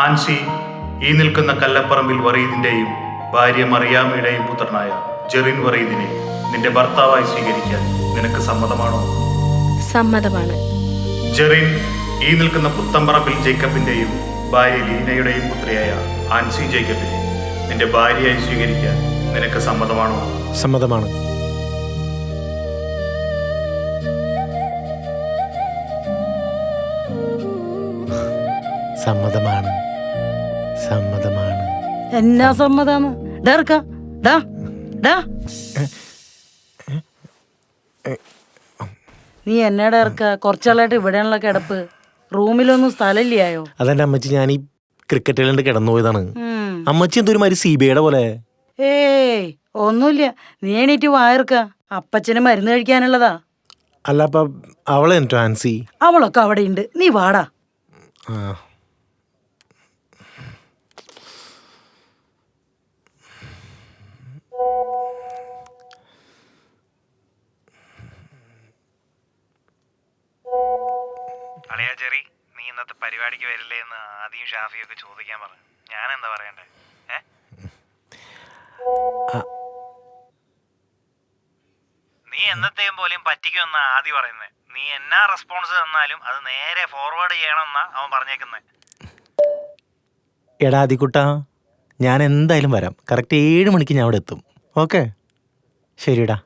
ആൻസി, ഈ നിൽക്കുന്ന കല്ലപ്പറമ്പിൽ വറീദിന്റെയും ഭാര്യ മറിയാമയുടെയും പുത്രനായ ജെറിൻ വറീദിനെ നിന്റെ ഭർത്താവായി സ്വീകരിക്കാൻ നിനക്ക് സമ്മതമാണോ? സമ്മതമാണ്. ജെറിൻ, ഈ നിൽക്കുന്ന പുത്തമ്പറമ്പിൽ ജേക്കബിന്റെയും ഭാര്യ ലീനയുടെയും പുത്രിയായ ആൻസി ജേക്കബിനെ നിന്റെ ഭാര്യയായി സ്വീകരിക്കാൻ നിനക്ക് സമ്മതമാണോ? സമ്മതമാണ്. സമ്മതമാണ്. സമ്മതമാണ്. എന്നാ സമ്മതാന്ന്? നീ എന്നടാ ഇറക്ക? കുറച്ചാളായിട്ട് ഇവിടെയുള്ള കിടപ്പ്. റൂമിലൊന്നും സ്ഥലമില്ലായോ? അതെന്റെ അമ്മച്ചി, ഞാൻ ഈ ക്രിക്കറ്റ് കളിണ്ട് കിടന്നു പോയതാണ്. അമ്മച്ചി എന്തൊരു മാതിരി CBIയുടെ പോലെ. ഏയ് ഒന്നുമില്ല, നീ എണീറ്റ് വായർക്ക. അപ്പച്ചന് മരുന്ന് കഴിക്കാനുള്ളതാ. അല്ല, അപ്പൊ അവളെ എന്നിട്ടോ ആൻസി? അവളൊക്കെ അവിടെ ഉണ്ട്, നീ വാടാ. ആ, അളിയാ ചെറി, നീ ഇന്നത്തെ പരിപാടിക്ക് വരില്ലേ എന്ന് ആദ്യം ഷാഫിയൊക്കെ ചോദിക്കാൻ പറഞ്ഞു. ഞാൻ എന്താ പറയണ്ടേ? നീ എന്നത്തെയും പോലെയും പറ്റിക്കുമെന്നാ ആദ്യം പറയുന്നത്. നീ എന്നാ റെസ്പോൺസ് തന്നാലും അത് നേരെ ഫോർവേഡ് ചെയ്യണമെന്നാ അവൻ പറഞ്ഞേക്കുന്നത്. എടാ ആദിക്കുട്ടാ, ഞാൻ എന്തായാലും വരാം. കറക്റ്റ് 7 മണിക്ക് ഞാൻ അവിടെ എത്തും. ഓക്കെ, ശരിടാ.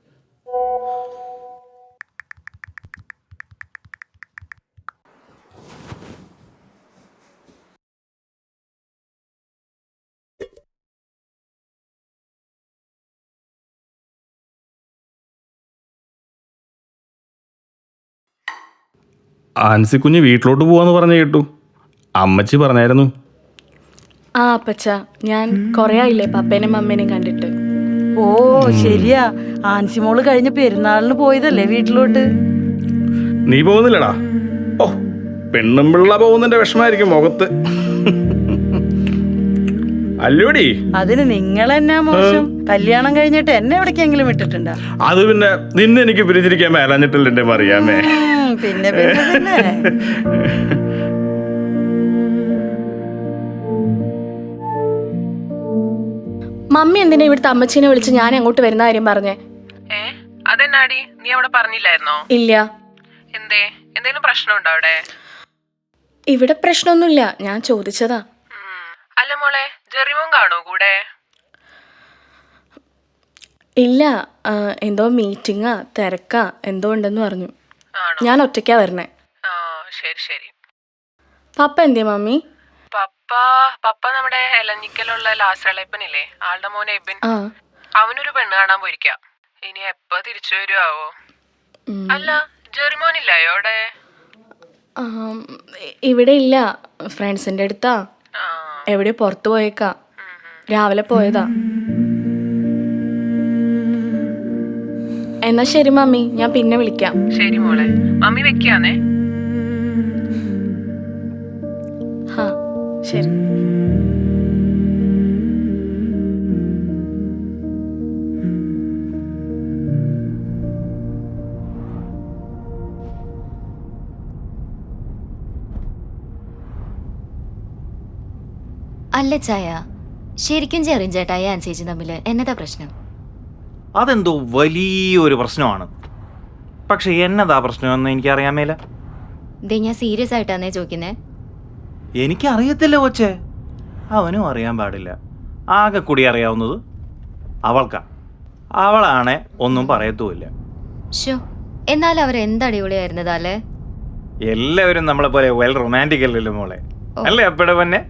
ആൻസി കുഞ്ഞ് വീട്ടിലോട്ട് പോവാന്ന് പറഞ്ഞു കേട്ടു. അമ്മച്ചി പറഞ്ഞായിരുന്നു. ആ അപ്പച്ച, ഞാൻ കൊറേ ആയില്ലേ പപ്പേനെയും മമ്മേനെയും കണ്ടിട്ട്. ഓ ശരിയാ, ആൻസിമോള് കഴിഞ്ഞ പെരുന്നാളിന് പോയതല്ലേ വീട്ടിലോട്ട്. നീ പോകുന്നില്ലടാ? ഓ, പെണ്ണും പിള്ള പോകുന്നതിന്റെ വിഷമായിരിക്കും മുഖത്ത്. അല്ലൂടി, അതിന് നിങ്ങളെന്നാ മോശം? കല്യാണം കഴിഞ്ഞിട്ട് എന്നെ എവിടേക്കെങ്കിലും വിട്ടിട്ടുണ്ടാ? അത് പിന്നെ നിന്നെ എനിക്ക് പിരിച്ചിരിക്കാൻ മേലാഞ്ഞിട്ടില്ല എന്റെ മറിയാമേ. പിന്നെ പിന്നെ മമ്മി എന്തിനാ ഇവിടുത്തെ അമ്മച്ചീനെ വിളിച്ച് ഞാൻ അങ്ങോട്ട് വരുന്ന കാര്യം പറഞ്ഞേ? അതെന്നാടി, നീ അവിടെ പറഞ്ഞില്ലായിരുന്നോ? ഇല്ല. എന്തേ, എന്തെങ്കിലും പ്രശ്നമുണ്ടോ അവിടെ? ഇവിടെ പ്രശ്നമൊന്നുമില്ല, ഞാൻ ചോദിച്ചതാ. അല്ല മോളെ, ജെറിമോൻ കാണോ കൂടെ? ഇല്ല, എന്തോ മീറ്റിങ്ങാ തിരക്കാ എന്തോ ഉണ്ടെന്ന് പറഞ്ഞു. ഞാൻ ഒറ്റയ്ക്കാ വരണേ. ആ ശരി ശരി. പപ്പ എന്തിയാ മമ്മി? പപ്പ നമ്മുടെ എലഞ്ഞിക്കലുള്ള ലാസളപ്പനില്ലേ, ആളുടെ മോനെ എബിൻ, ആ, അവനൊരു പെണ്ണ് കാണാൻ പോയിരിക്കാം. ഇനി എപ്പ തിരിച്ചു വരുവോ? അല്ല, ജെറിമോനില്ലായോ അവിടെ? ഇവിടെ ഇല്ല, ഫ്രണ്ട്സിന്റെ അടുത്താ. എവിടെ പുറത്തു പോയേക്കാ, രാവിലെ പോയതാ. എന്നാ ശരി മമ്മി, ഞാൻ പിന്നെ വിളിക്കാം. ശരി മോളെ, മമ്മി വെക്കാന്നേ. ഹാ ശരി. അല്ല ചായ, ശരിക്കും ചെറിയ ചേട്ടായി ആൻസേച്ചി തമ്മിൽ എന്നതാ പ്രശ്നം? അതെന്തോ വലിയൊരു പ്രശ്നമാണ്. പക്ഷെ എന്നതാ പ്രശ്നമെന്ന് എനിക്കറിയാൻ മേല. ദേ, ഞാൻ സീരിയസ് ആയിട്ടാന്നേ ചോദിക്കുന്നേ. എനിക്കറിയത്തില്ല കൊച്ചേ, അവനും അറിയാൻ പാടില്ല. ആകെ കൂടി അറിയാവുന്നത് അവൾക്കാ. അവളാണെ ഒന്നും പറയത്തുമില്ല. ഷോ, എന്നാലും അവർ എന്തടിപൊളിയായിരുന്നതാ അല്ലേ? എല്ലാവരും നമ്മളെ പോലെ വെൽ റൊമാൻറ്റിക് അല്ലല്ലോ മോളെ, അല്ലേ അപ്പടെ തന്നെ?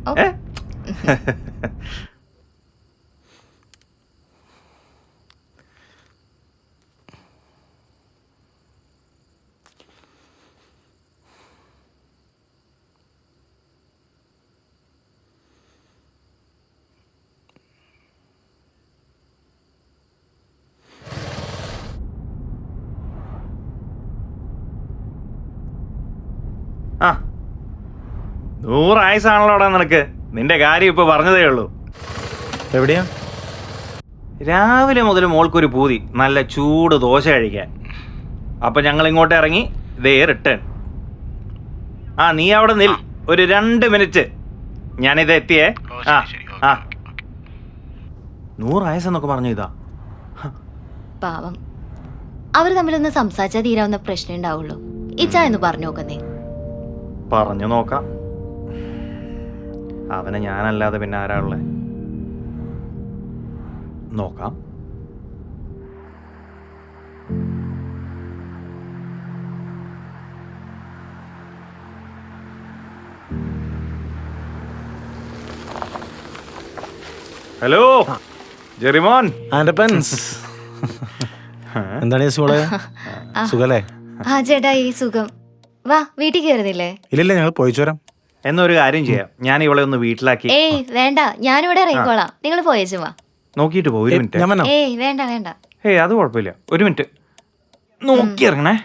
ആ, 100 ആയുസാണല്ലോടാ നിനക്ക്. നിന്റെ കാര്യം ഇപ്പൊ പറഞ്ഞതേ ഉള്ളൂ. എവിടെയാ? രാവിലെ മുതൽ മോൾക്കൊരു പൂതി നല്ല ചൂട് ദോശ കഴിക്കാൻ. അപ്പം ഞങ്ങൾ ഇങ്ങോട്ട് ഇറങ്ങി, ദേ റിട്ടേൺ. ആ, നീ അവിടെ നിൽ, ഒരു 2 മിനിറ്റ് ഞാനിത് എത്തിയേ. ആ ആ 100 വയസ്സെന്നൊക്കെ പറഞ്ഞു. ഇതാ പാവം, അവർ തമ്മിലൊന്ന് സംസാരിച്ചാൽ തീരാവുന്ന പ്രശ്നം ഉണ്ടാവുള്ളൂ. ഇച്ചാ എന്ന് പറഞ്ഞു നോക്കുന്നേ. പറഞ്ഞു നോക്കാം. അവനെ ഞാനല്ലാതെ പിന്നെ ആരാ ഉള്ളേ? നോക്കാം. ഹലോ ജെറിമോൻ. ആൻഡപ്പൻസ് എന്താണ് മോളെ, സുഖല്ലേ? ആ ചേട്ടാ, ഈ സുഖം. വാ, വീട്ടിൽ കയറുന്നില്ലേ? ഇല്ലല്ല, ഞങ്ങൾ പോയിച്ചു വരാം. എന്നൊരു കാര്യം ചെയ്യാം, ഞാൻ ഇവളെ ഒന്ന് വീട്ടിലാക്കി. ഏയ് വേണ്ട, ഞാനിവിടെ ഇറങ്ങിക്കോളാം. നിങ്ങൾ പോയേച്ചു വാ. നോക്കിയിട്ട് പോ. 1 മിനിറ്റ്. ഞാൻ വന്നോ? ഏയ് വേണ്ട വേണ്ട. ഏയ് അത് കുഴപ്പമില്ല, 1 മിനിറ്റ് നോക്കി ഇറങ്ങണേ.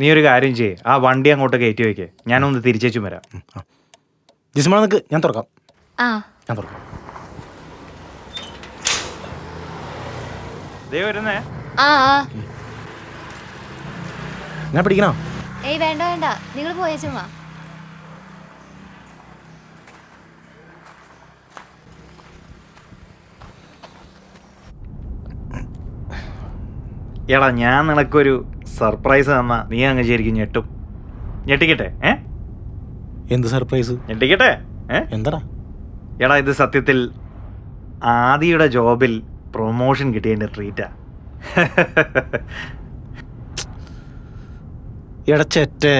നീ ഒരു കാര്യം ചെയ്യേ, ആ വണ്ടി അങ്ങോട്ട് കയറ്റി വെക്കേ, ഞാനൊന്ന് തിരിച്ചേച്ചും വരാം. ജിസ്മോളെ നിൽക്ക്, ഞാൻ തുറക്കാം. ആ ഞാൻ തുറക്കാം. ദേ വരുന്നേ. ആ ആ. ഞാൻ പിടിക്കണോ? ഏയ് വേണ്ട വേണ്ട, നിങ്ങൾ പോയേച്ചു വാ. എടാ, ഞാൻ നിനക്കൊരു സർപ്രൈസ് തന്നാ നീ അങ്ങ് ശരിക്കും ഞെട്ടും. ഞെട്ടിക്കട്ടെ? എന്ത് സർപ്രൈസ്? ഞെട്ടിക്കട്ടെ? എന്താടാ? എടാ, ഇത് സത്യത്തിൽ ആദിയുടെ ജോബിൽ പ്രൊമോഷൻ കിട്ടിയതിൻ്റെ ട്രീറ്റാ. എടച്ചെറ്റെ,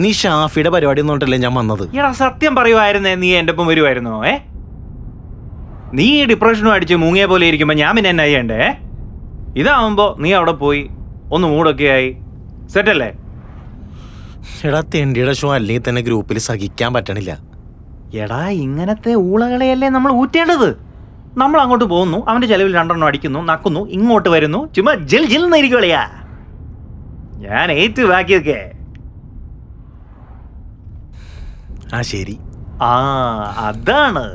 നീ ഷാഫിയുടെ പരിപാടി ഒന്നുകൊണ്ടല്ലേ ഞാൻ വന്നത്. എടാ, സത്യം പറയുമായിരുന്നേ നീ എൻ്റെ ഒപ്പം വരുമായിരുന്നോ? നീ ഡിപ്രഷനും അടിച്ച് മുങ്ങിയ പോലെ ഇരിക്കുമ്പോൾ ഞാൻ പിന്നെ എന്നാ ചെയ്യണ്ടേ? ഇതാവുമ്പോൾ നീ അവിടെ പോയി ഒന്ന് മൂടൊക്കെ ആയി സെറ്റല്ലേ? എടാ, തെണ്ടിയുടെ ഷോ അല്ലെങ്കിൽ തന്നെ ഗ്രൂപ്പിൽ സഹിക്കാൻ പറ്റണില്ല. എടാ, ഇങ്ങനത്തെ ഊളകളെയല്ലേ നമ്മൾ ഊറ്റേണ്ടത്. നമ്മൾ അങ്ങോട്ട് പോകുന്നു, അവൻ്റെ ചെലവിൽ 2 എണ്ണം അടിക്കുന്നു, നക്കുന്നു, ഇങ്ങോട്ട് വരുന്നു, ചുമ്മാ ജൽ ജൽ എന്നിരിക്കുവളിയാ. ഞാൻ ഏറ്റു ബാക്കിയൊക്കെ. ആ ശരി. ആ അതാണ്.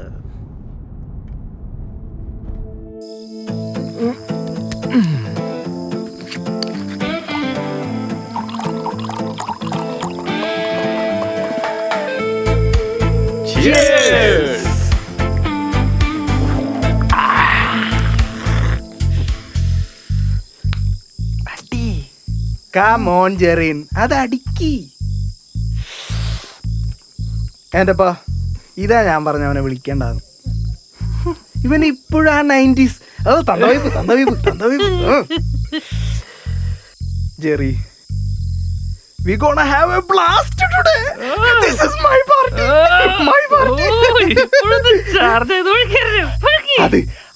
മോൻ ജെറിൻ അത് അടിക്കി. എന്റെപ്പാ, ഇതാ ഞാൻ പറഞ്ഞ അവനെ വിളിക്കേണ്ടത്. ഇവൻ ഇപ്പോഴാ 90s. Jerry, we gonna have a blast today. This is my party. My party.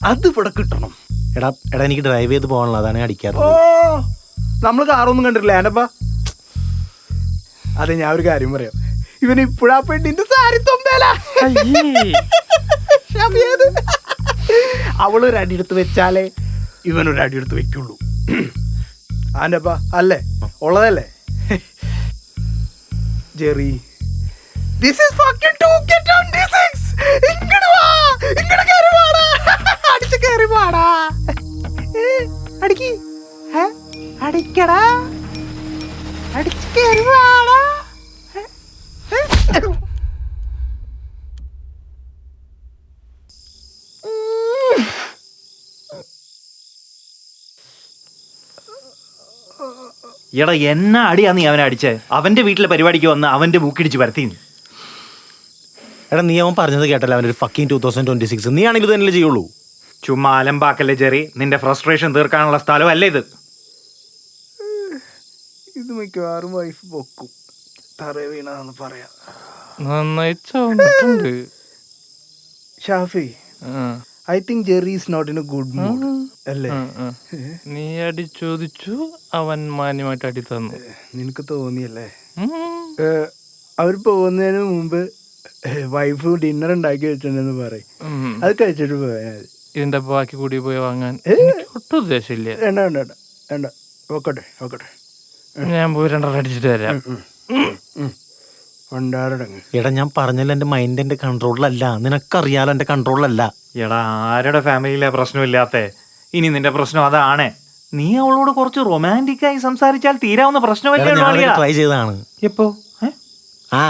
അത് ഇവിടെ കിട്ടണം. എടാ എനിക്ക് ഡ്രൈവ് ചെയ്ത് പോകണല്ലോ, അതാണ് അടിക്കാറ്. ഓ, നമ്മൾ കാറൊന്നും കണ്ടിട്ടില്ല ഏണ്ടപ്പാ. അതെ, ഞാൻ ഒരു കാര്യം പറയാം. ഇവൻ ഇപ്പോഴാ പെണ്ണിന്റെ സാരി തൊമ്പേല അവളൊരു അടി എടുത്ത് വെച്ചാലേ ഇവനൊരു അടി എടുത്ത് വെക്കുള്ളൂ. ആൻ്റെപ്പാ അല്ലേ, ഉള്ളതല്ലേ Jerry? This is fucking 2K26. ഇങ്ങട് വാ, ഇങ്ങട് കേറി വാടാ, അടിച്ച് കേറി വാടാ, അടിക്ക്, അടിക്കടാ, അടിച്ച് കേറി വാടാ. എടാ, എന്നാ അടിയാ നീ അവനെ അടിച്ചേ? അവന്റെ വീട്ടിലെ പരിപാടിക്ക് വന്ന് അവന്റെ മൂക്കിടിച്ച് പരത്തി. എടാ, നീ അവൻ പറഞ്ഞത് കേട്ടല്ലോ, അവൻ്റെ ഒരു ഫക്കിങ് 2026. നീ ആണെങ്കിൽ തന്നെ ചെയ്യുള്ളൂ. ചുമ്മാ അലമ്പാക്കല്ലേ ജെറി, നിന്റെ ഫ്രസ്ട്രേഷൻ തീർക്കാനുള്ള സ്ഥലമല്ലേ ഇത്. ഇത് മിക്കവാറും വൈഫ് പൊക്കും, തറ വീണാന്ന് പറയാം. നന്നായി ചോദിട്ടുണ്ട് Shafi, I think Jerry is not in a good mood അല്ലേ? നീ അടി ചോദിച്ചു, അവൻ മാന്യമായിട്ട് അടി തന്നു. നിനക്ക് തോന്നിയല്ലേ? അവർ പോകുന്നതിന് മുമ്പ് വൈഫ് ഡിന്നർ ഉണ്ടാക്കി വെച്ചിട്ടുണ്ടെന്ന് പറയും, അത് കഴിച്ചിട്ട് പോയാൽ ഇതിന്റെ ബാക്കി കൂടി പോയി വാങ്ങാൻ എനിക്ക് ഒട്ടും ഉദ്ദേശമില്ല. വേണ്ട വേണ്ട വേണ്ട വേണ്ട, ഓക്കട്ടെ ഓക്കട്ടെ, ഞാൻ പോയി 2 അടിച്ചിട്ട് വരാം. കൊണ്ടാടങ്ങ്. എടാ, ഞാൻ പറഞ്ഞല്ലോ എൻ്റെ മൈൻഡ് എൻ്റെ കൺട്രോളിലല്ല. നിനക്കറിയാലോ എൻ്റെ കൺട്രോളിലല്ല. എടാ, ആരുടെ ഫാമിലിയിലെ പ്രശ്നമില്ലാത്ത ഇനി നിന്റെ പ്രശ്നം അതാണ്. നീ അവളോട് കുറച്ച് റൊമാൻറ്റിക് ആയി സംസാരിച്ചാൽ തീരാവുന്ന പ്രശ്നമല്ലേ? ട്രൈ ചെയ്തതാണ്. എപ്പോ? ആ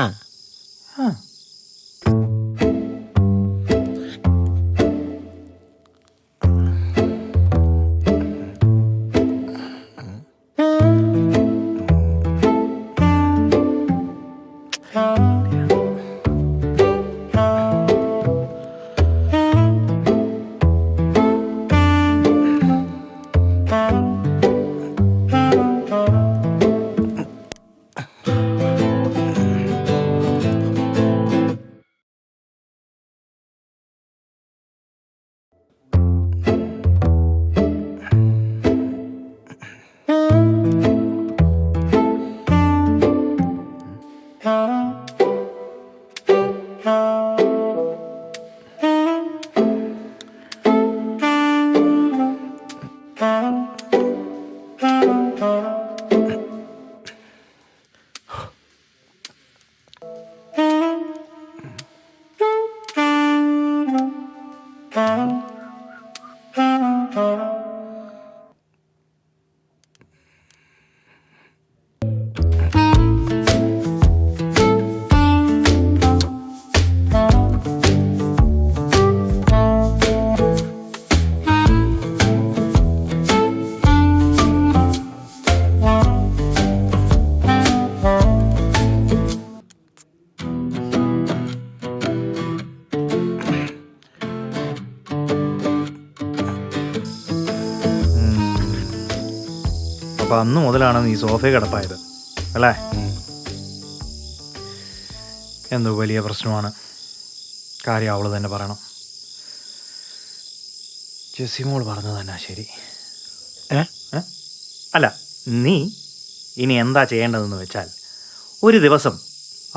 അപ്പം അന്ന് മുതലാണ് നീ സോഫയിൽ കിടപ്പായത് അല്ലേ? എന്തോ വലിയ പ്രശ്നമാണ്. കാര്യം അവൾ തന്നെ പറയണം. ജെസ്സിമോൾ പറഞ്ഞത് തന്നെ ശരി. അല്ല, നീ ഇനി എന്താ ചെയ്യേണ്ടതെന്ന് വെച്ചാൽ ഒരു ദിവസം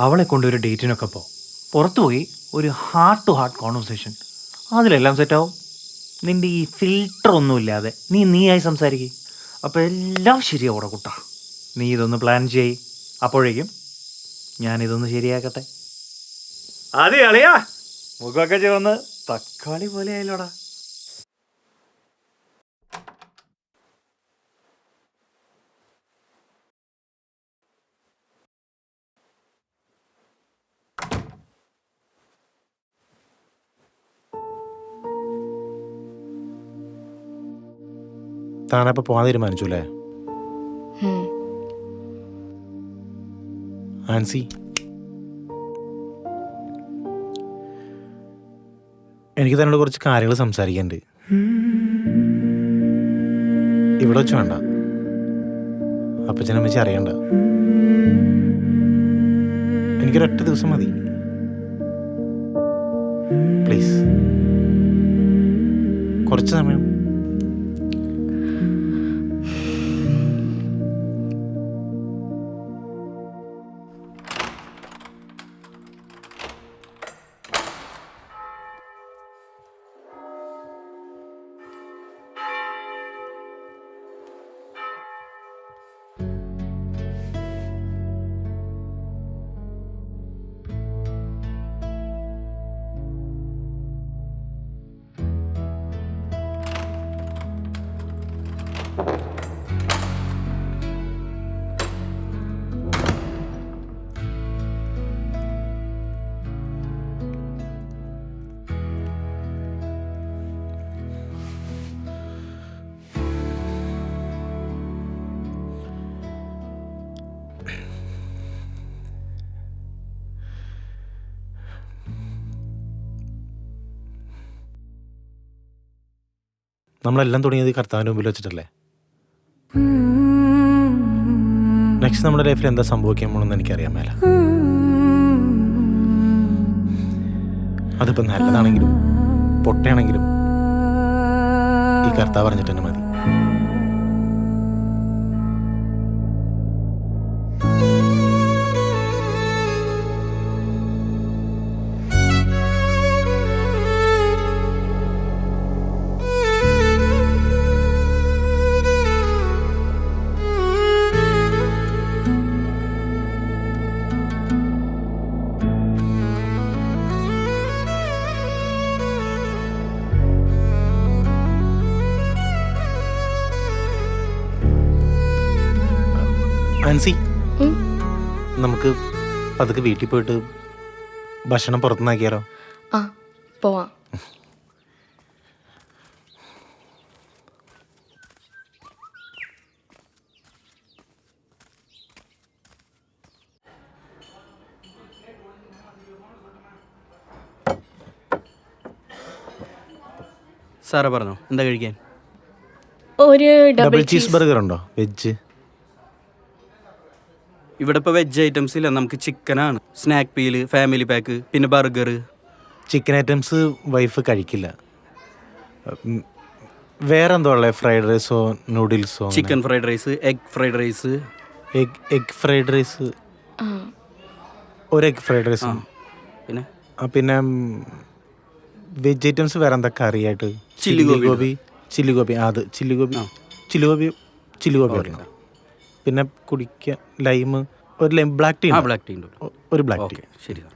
അവളെ കൊണ്ടൊരു ഡേറ്റിനൊക്കെ പുറത്തു പോയി ഒരു ഹാർട്ട് ടു ഹാർട്ട് കോൺവെർസേഷൻ, അതിലെല്ലാം സെറ്റാവും. നിൻ്റെ ഈ ഫിൽട്ടർ ഒന്നുമില്ലാതെ നീയായി സംസാരിക്കുക. അപ്പോൾ എല്ലാം ശരിയാവൂടെ കുട്ടാ. നീ ഇതൊന്ന് പ്ലാൻ ചെയ്യ്. അപ്പോഴേക്കും ഞാനിതൊന്ന് ശരിയാക്കട്ടെ. അതെ അളിയാ, മുഖമൊക്കെ ചുവന്ന് തക്കാളി പോലെ ആയല്ലോടാ. താനപ്പോൾ പോകാൻ തീരുമാനിച്ചു അല്ലേ ആൻസി? എനിക്ക് തന്നോട് കുറച്ച് കാര്യങ്ങൾ സംസാരിക്കാനുണ്ട്. ഇവിടെ വെച്ച് വേണ്ട, അപ്പച്ചനമ്മച്ചി അറിയണ്ട. എനിക്കൊരൊറ്റ ദിവസം മതി പ്ലീസ്, കുറച്ച് സമയം. നമ്മളെല്ലാം തുടങ്ങിയത് കർത്താവിൻ്റെ മുമ്പിൽ വെച്ചിട്ടല്ലേ? നെക്സ്റ്റ് നമ്മുടെ ലൈഫിൽ എന്താ സംഭവിക്കാൻ പോകണമെന്ന് എനിക്കറിയാൻ മേല. അതിപ്പോൾ നല്ലതാണെങ്കിലും പൊട്ടയാണെങ്കിലും ഈ കർത്താവ് പറഞ്ഞിട്ട് തന്നെ മതി. ആൻസി, നമുക്ക് പതുക്കെ വീട്ടിൽ പോയിട്ട് ഭക്ഷണം പുറത്തുനിന്നാക്കിയാലോ? ആ പോവാം. സാറേ പറഞ്ഞോ, എന്താ കഴിക്കാൻ? ഒരു ഡബിൾ ചീസ് ബർഗർ ഉണ്ടോ വെജ്? ഇവിടെ ഇപ്പോൾ വെജ് ഐറ്റംസ് ഇല്ല, നമുക്ക് ചിക്കനാണ്. സ്നാക്ക് പീല്, ഫാമിലി പാക്ക്, പിന്നെ ബർഗർ. ചിക്കൻ ഐറ്റംസ് വൈഫ് കഴിക്കില്ല. വേറെ എന്തോ ഉള്ളത്? ഫ്രൈഡ് റൈസോ നൂഡിൽസോ? Chicken fried rice, egg fried rice. Egg fried rice, ഒരു എഗ് ഫ്രൈഡ് റൈസ്. പിന്നെ പിന്നെ വെജ് ഐറ്റംസ് വേറെ എന്താ കറിയായിട്ട്? ചില്ലി ഗോബി. ചില്ലി ഗോബി, അത് ചില്ലി ഗോബി വരണം. പിന്നെ കുടിക്കാൻ ലൈം, ഒരു lime, black tea. Black tea ഉണ്ട്. ഒരു ബ്ലാക്ക് ടീ. ശരി സാർ.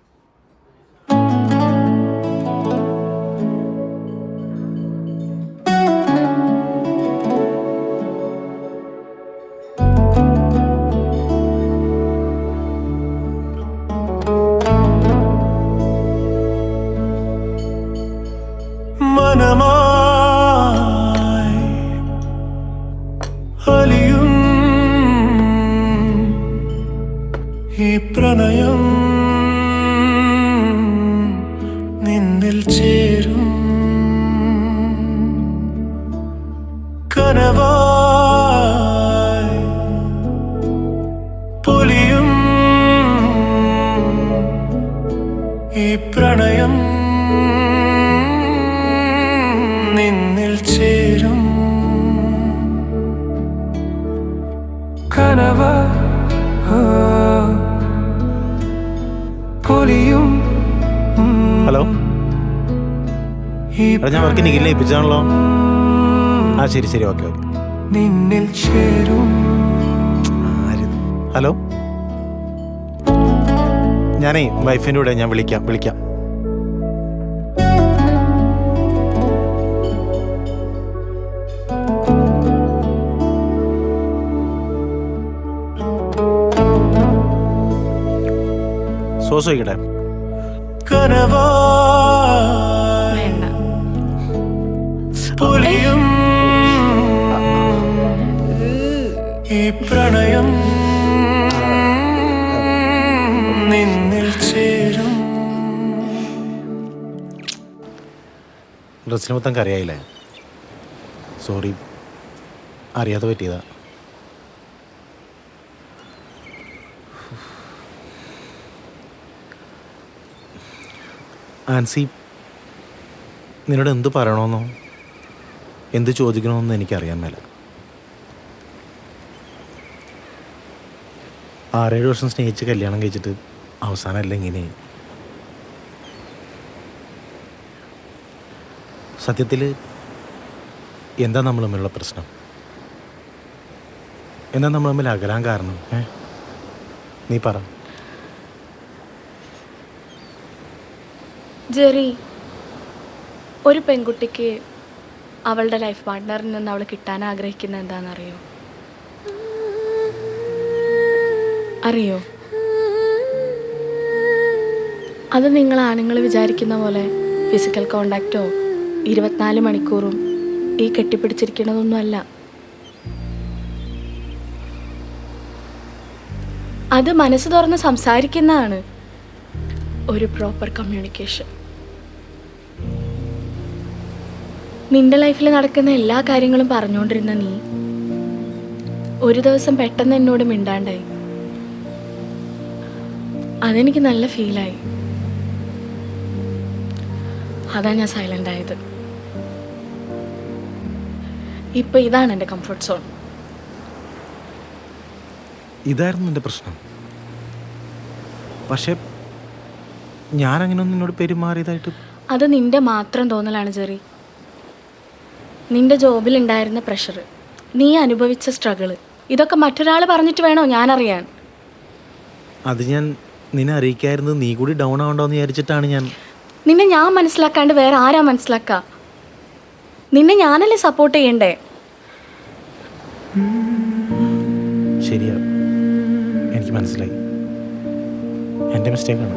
ഈ പ്രണയം നിന്നിൽ ചേരും കനവായി പൊലിയും ഈ പ്രണയം നിന്നിൽ ചേരും കനവാ ഹലോ, ഞാൻ വർക്ക് നിഖിലിനെ ഏൽപ്പിച്ചാണല്ലോ. ആ ശരി ശരി, ഓക്കെ ഓക്കെ. നിന്നിൽ ചേരും. ഹലോ, ഞാനേ വൈഫിൻ്റെ കൂടെ ഞാൻ വിളിക്കാം. സോസ് വയ്ക്കട്ടെ? വേണ്ട. ഈ പ്രണയം നിന്നിൽ ചേരും. ഡ്രസ്സിന് മൊത്തം കറിയായില്ലേ? സോറി, അറിയാതെ പറ്റിയതാ. ആൻസി, നിന്നോട് എന്ത് പറയണമെന്നോ എന്ത് ചോദിക്കണമെന്നോ എനിക്കറിയാൻ മേല. 6-7 വർഷം സ്നേഹിച്ച് കല്യാണം കഴിച്ചിട്ട് അവസാനമല്ല ഇങ്ങനെ. സത്യത്തിൽ എന്താ നമ്മൾ തമ്മിലുള്ള പ്രശ്നം? എന്താ നമ്മൾ തമ്മിൽ അകലാൻ കാരണം? നീ പറ. ജെറി, ഒരു പെൺകുട്ടിക്ക് അവളുടെ ലൈഫ് പാർട്ട്ണറിൽ നിന്ന് അവൾ കിട്ടാൻ ആഗ്രഹിക്കുന്നത് എന്താണെന്നറിയോ? അറിയോ? അത് നിങ്ങൾ ആണുങ്ങൾ വിചാരിക്കുന്ന പോലെ ഫിസിക്കൽ കോണ്ടാക്റ്റോ 24 മണിക്കൂറും ഈ കെട്ടിപ്പിടിച്ചിരിക്കണതൊന്നുമല്ല. അത് മനസ്സ് തുറന്ന് സംസാരിക്കുന്നതാണ് ഒരു പ്രോപ്പർ കമ്മ്യൂണിക്കേഷൻ. നിന്റെ ലൈഫിൽ നടക്കുന്ന എല്ലാ കാര്യങ്ങളും പറഞ്ഞുകൊണ്ടിരുന്ന നീ ഒരു ദിവസം പെട്ടെന്ന് എന്നോട് മിണ്ടാണ്ടായി. അതെനിക്ക് നല്ല ഫീലായി. അതാ ഞാൻ സൈലന്റ് ആയത്. ഇപ്പൊ ഇതാണ് എൻ്റെ കംഫർട്ട് സോൺ. ഇതായിരുന്നു എൻ്റെ പ്രശ്നം. പക്ഷെ ഞാനങ്ങനൊന്നും നിന്നോട് പെരുമാറിയതായിട്ട്. അത് നിന്റെ മാത്രം തോന്നലാണ് ജെറി. നിന്റെ ജോബിലുണ്ടായിരുന്ന പ്രഷർ, നീ അനുഭവിച്ച സ്ട്രഗിള്, ഇതൊക്കെ മറ്റൊരാൾ പറഞ്ഞിട്ട് വേണോ ഞാനറിയാൻ? അത് ഞാൻ നിന്നെ അറിയിക്കായിരുന്നത് നീ കൂടി ഡൗൺ ആവണ്ടോന്ന് വിചാരിച്ചിട്ടാണ് ഞാൻ. നിന്നെ ഞാൻ മനസ്സിലാക്കാണ്ട് വേറെ ആരാ മനസ്സിലാക്ക? നിന്നെ ഞാനല്ലേ സപ്പോർട്ട് ചെയ്യണ്ടേ? ശരിയാ, എനിക്ക് മനസ്സിലായി. എൻ്റെ മിസ്റ്റേക്കാണ്.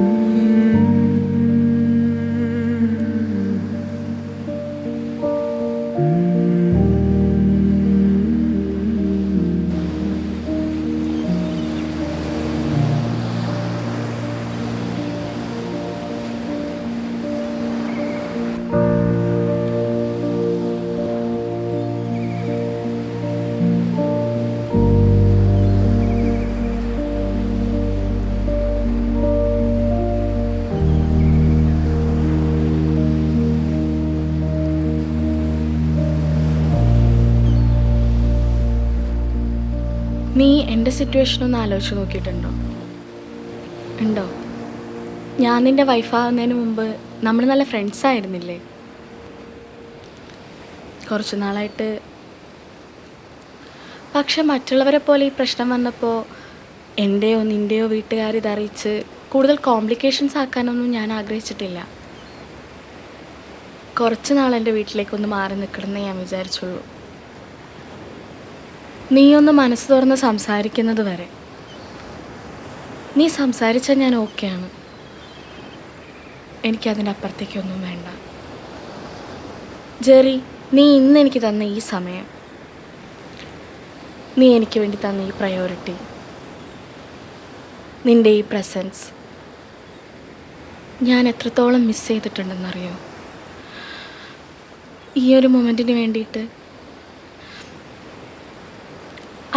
നീ എൻ്റെ സിറ്റുവേഷൻ ഒന്ന് ആലോചിച്ച് നോക്കിയിട്ടുണ്ടോ? ഉണ്ടോ? ഞാൻ നിൻ്റെ വൈഫാകുന്നതിന് മുമ്പ് നമ്മൾ നല്ല ഫ്രണ്ട്സ് ആയിരുന്നില്ലേ? കുറച്ച് നാളായിട്ട്. പക്ഷെ മറ്റുള്ളവരെ പോലെ ഈ പ്രശ്നം വന്നപ്പോൾ എൻ്റെയോ നിൻ്റെയോ വീട്ടുകാർ ഇതറിയിച്ച് കൂടുതൽ കോംപ്ലിക്കേഷൻസ് ആക്കാനൊന്നും ഞാൻ ആഗ്രഹിച്ചിട്ടില്ല. കുറച്ച് നാൾ എൻ്റെ വീട്ടിലേക്കൊന്ന് മാറി നിൽക്കണമെന്നേ ഞാൻ വിചാരിച്ചുള്ളൂ. നീ ഒന്ന് മനസ്സ് തുറന്ന് സംസാരിക്കുന്നത് വരെ. നീ സംസാരിച്ചാൽ ഞാൻ ഓക്കെയാണ്. എനിക്കതിനപ്പുറത്തേക്കൊന്നും വേണ്ട. ജെറി, നീ ഇന്ന് എനിക്ക് തന്ന ഈ സമയം, നീ എനിക്ക് വേണ്ടി തന്ന ഈ പ്രയോറിറ്റി, നിൻ്റെ ഈ പ്രസൻസ് ഞാൻ എത്രത്തോളം മിസ് ചെയ്തിട്ടുണ്ടെന്നറിയോ? ഈ ഒരു മൊമെൻറ്റിന് വേണ്ടിയിട്ട്.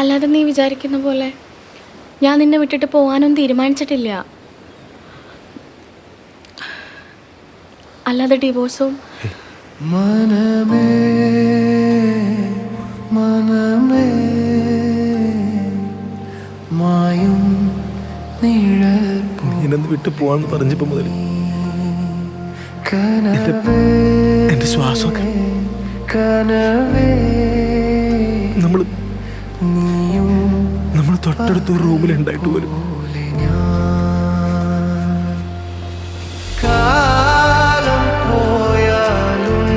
അല്ലാതെ നീ വിചാരിക്കുന്ന പോലെ ഞാൻ നിന്നെ വിട്ടിട്ട് പോകാനൊന്നും തീരുമാനിച്ചിട്ടില്ല. അല്ലാതെ ഡിവോഴ്സും. മനമേ മനമേ മായും ഇങ്ങനെ വിട്ടു പോവാന്ന് പറഞ്ഞപ്പോ മുതൽ എന്റെ ശ്വാസമൊക്കെ നമ്മൾ തൊട്ടടുത്ത റൂമിലുണ്ടായിട്ട് പോലും കാലം പോയാലും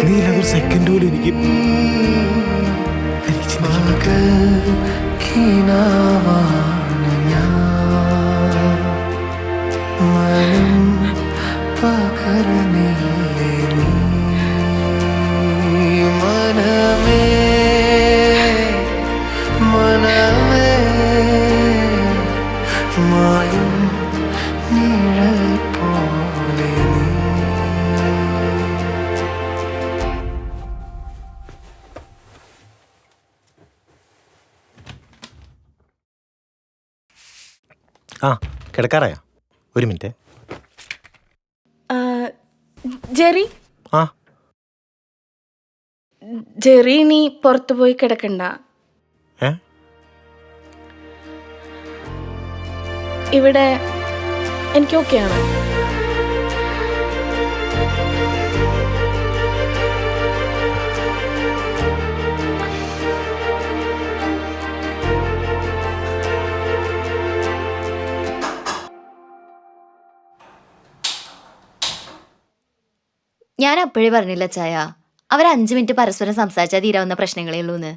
നീ ഒരു സെക്കൻഡ് പോലും എനിക്ക് മനം പകർന്നില്ലേ നീ മനമേ മനമേ മായും നിഴൽ പോലെ നീ. ആ കിടക്കാറായോ? ഒരു മിനിറ്റ്. ജെറി, ആ ജെറി, നീ പുറത്തു പോയി കിടക്കണ്ട. ഏ ഇവിടെ എനിക്ക് ഓക്കെയാണ്. ഞാൻ അപ്പോഴേ പറഞ്ഞില്ല ചായ, അവർ 5 മിനിറ്റ് പരസ്പരം സംസാരിച്ചാൽ തീരാവുന്ന പ്രശ്നങ്ങളേ ഉള്ളൂന്ന്.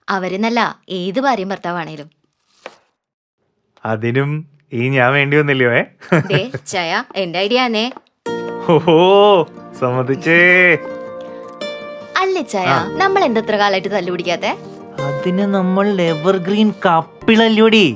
അവരെന്നല്ല ഏത് ഭാര്യയും ഭർത്താവാണേലും. അതിനും ഈ ഞാൻ വേണ്ടി വന്നില്ലയോ? ചായ എന്റെ ഐഡിയ ആണേ. ഓഹോ, സമ്മതിച്ചേ. അല്ലേ ചായ, നമ്മൾ എന്തത്ര കാലമായിട്ട് തല്ലുപിടിക്കാത്തെ? അതിന് നമ്മൾ എവർഗ്രീൻ കപ്പിളല്ലോടി.